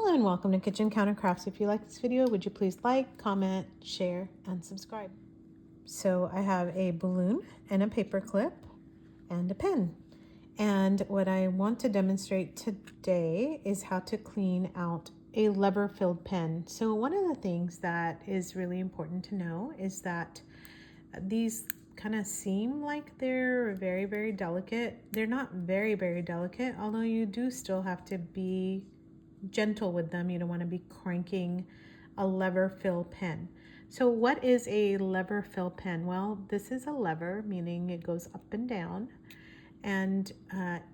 Hello and welcome to Kitchen Counter Crafts. If you like this video, would you please like, comment, share, and subscribe. So I have a balloon and a paper clip and a pen. And what I want to demonstrate today is how to clean out a lever-filled pen. So one of the things that is really important to know is that these kind of seem like they're very, very delicate. They're not very, very delicate, although you do still have to be gentle with them. You don't want to be cranking a lever fill pen. So what is a lever fill pen? Well, this is a lever, meaning it goes up and down. And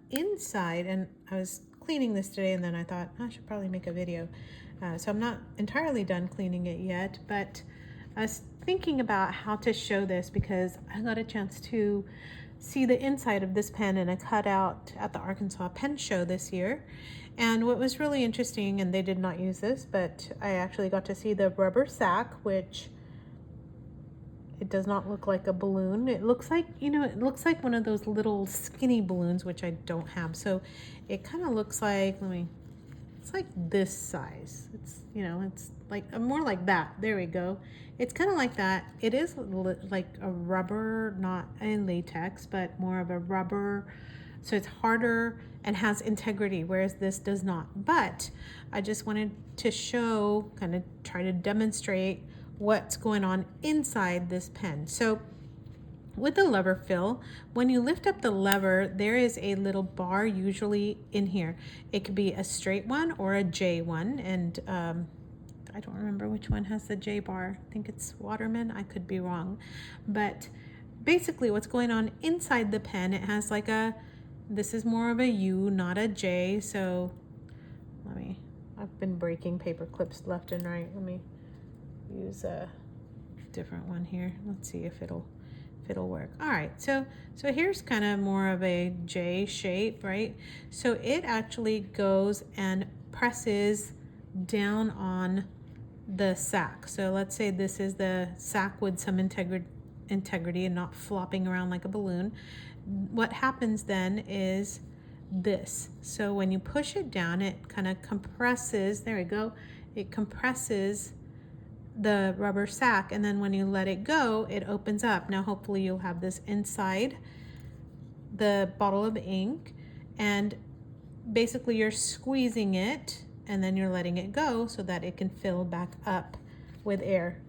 inside, and I was cleaning this today and then I thought I should probably make a video. So I'm not entirely done cleaning it yet, but I was thinking about how to show this because I got a chance to see the inside of this pen in a cutout at the Arkansas Pen Show this year. And what was really interesting, and they did not use this, but I actually got to see the rubber sac, which it does not look like a balloon. It looks like, it looks like one of those little skinny balloons, which I don't have. So it kind of looks like, it's like this size. It's, it's like more like that. There we go. It's kind of like that. It is like a rubber, not a latex, but more of a rubber. So it's harder and has integrity, whereas this does not. But I just wanted to show, kind of try to demonstrate what's going on inside this pen. So with the lever fill, when you lift up the lever, there is a little bar usually in here. It could be a straight one or a J one, and I don't remember which one has the J bar. I think it's Waterman. I could be wrong. But basically what's going on inside the pen, it has like this is more of a U, not a J. So I've been breaking paper clips left and right. Let me use a different one here. Let's see if it'll work. All right, so here's kind of more of a J shape, right? So it actually goes and presses down on the sac. So let's say this is the sac with some integrity and not flopping around like a balloon. What happens then is this. So when you push it down, it kind of compresses. There we go. It compresses the rubber sac, and then when you let it go, it opens up. Now hopefully you'll have this inside the bottle of ink, and basically you're squeezing it and then you're letting it go so that it can fill back up with air.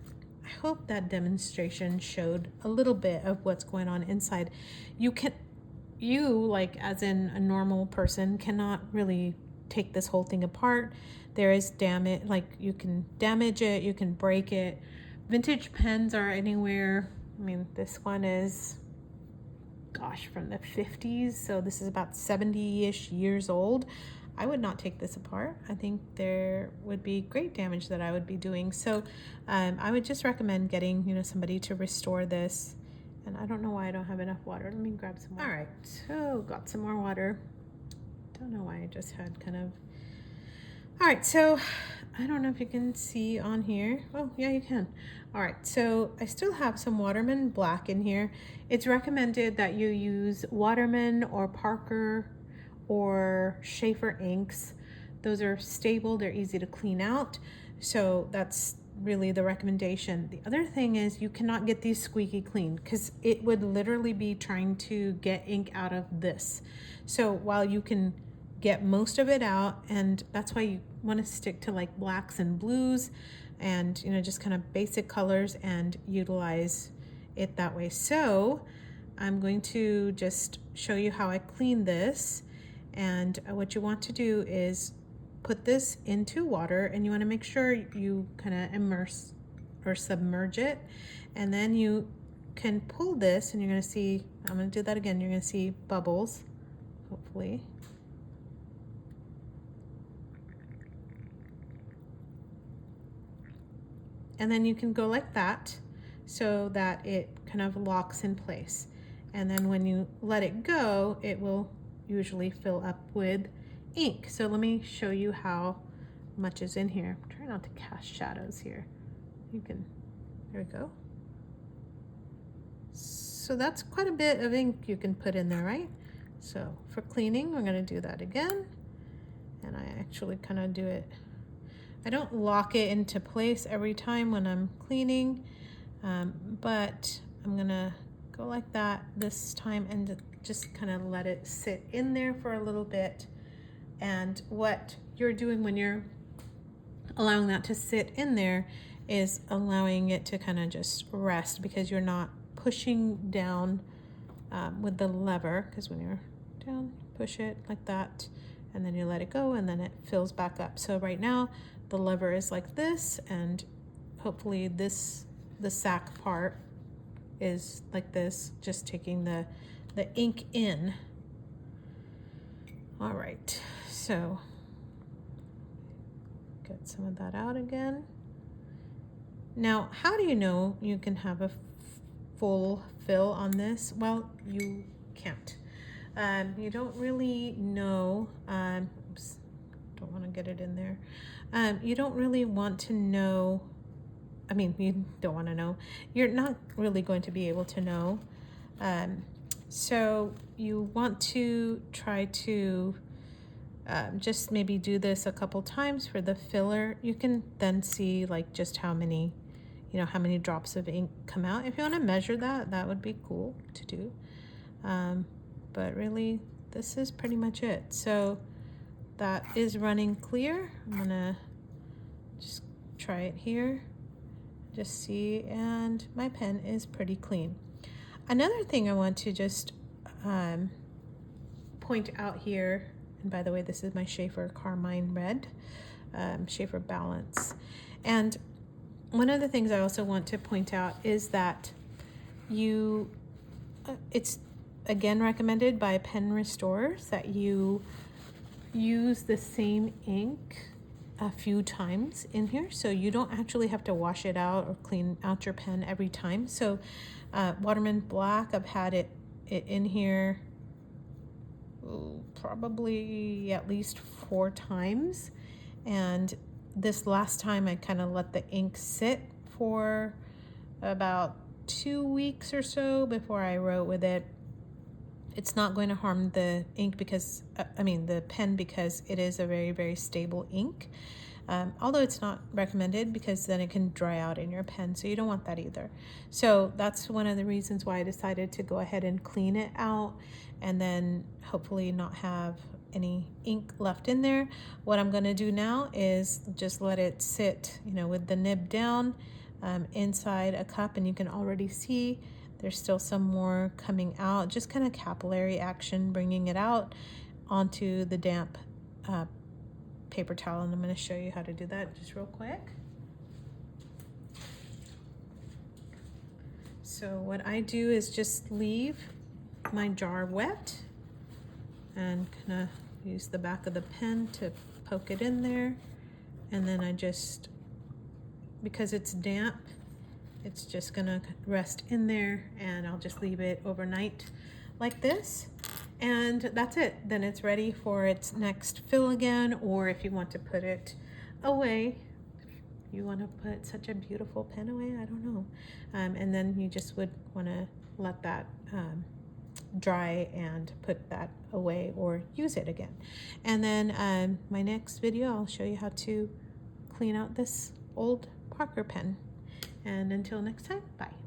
I hope that demonstration showed a little bit of what's going on inside. You like as in a normal person cannot really take this whole thing apart. There is damage, like you can damage it, you can break it. Vintage pens are anywhere, this one is, gosh, from the 50s, so this is about 70-ish years old. I would not take this apart. I think there would be great damage that I would be doing. So I would just recommend getting, somebody to restore this. And I don't know why I don't have enough water. Let me grab some water. All right, so got some more water. Don't know why I just had kind of. All right, so I don't know if you can see on here. Oh, yeah, you can. All right, so I still have some Waterman black in here. It's recommended that you use Waterman or Parker or Sheaffer inks. Those are stable, they're easy to clean out. So that's really the recommendation. The other thing is you cannot get these squeaky clean because it would literally be trying to get ink out of this. So while you can get most of it out, and that's why you want to stick to like blacks and blues and just kind of basic colors and utilize it that way. So I'm going to just show you how I clean this. And what you want to do is put this into water, and you want to make sure you kind of immerse or submerge it, and then you can pull this and you're going to see, I'm going to do that again, you're going to see bubbles, hopefully. And then you can go like that so that it kind of locks in place. And then when you let it go, it will usually fill up with ink. So let me show you how much is in here. I'm trying not to cast shadows here. There we go. So that's quite a bit of ink you can put in there, right? So for cleaning, we're going to do that again. And I actually kind of do it I don't lock it into place every time when I'm cleaning, but I'm gonna go like that this time and just kind of let it sit in there for a little bit. And what you're doing when you're allowing that to sit in there is allowing it to kind of just rest, because you're not pushing down with the lever, because when you're down, push it like that, and then you let it go, and then it fills back up. So right now the lever is like this, and hopefully the sack part is like this, just taking the ink in. All right, so get some of that out again. Now, how do you know you can have a full fill on this? Well, you can't. You don't really know. Oops, don't want to get it in there. You don't really want to know. I mean, you don't want to know. You're not really going to be able to know. So you want to try to just maybe do this a couple times for the filler. You can then see like just how many, how many drops of ink come out. If you want to measure that, that would be cool to do. But really, this is pretty much it. So that is running clear. I'm gonna just try it here, just see, and my pen is pretty clean. Another thing I want to just point out here, and by the way, this is my Sheaffer Carmine Red, Sheaffer Balance. And one of the things I also want to point out is that it's again recommended by pen restorers that you use the same ink a few times in here, so you don't actually have to wash it out or clean out your pen every time. So Waterman Black, I've had it in here probably at least 4 times, and this last time I kind of let the ink sit for about 2 weeks or so before I wrote with it. It's not going to harm the ink because, the pen, because it is a very, very stable ink. Although it's not recommended because then it can dry out in your pen, so you don't want that either. So that's one of the reasons why I decided to go ahead and clean it out and then hopefully not have any ink left in there. What I'm going to do now is just let it sit, with the nib down inside a cup, and you can already see there's still some more coming out, just kind of capillary action, bringing it out onto the damp paper towel. And I'm going to show you how to do that just real quick. So what I do is just leave my jar wet and kind of use the back of the pen to poke it in there. And then I just, because it's damp, it's just gonna rest in there, and I'll just leave it overnight like this, and that's it. Then it's ready for its next fill again, or if you want to put it away, you want to put such a beautiful pen away, I don't know, and then you just would want to let that dry and put that away or use it again. And then my next video, I'll show you how to clean out this old Parker pen. And until next time, bye.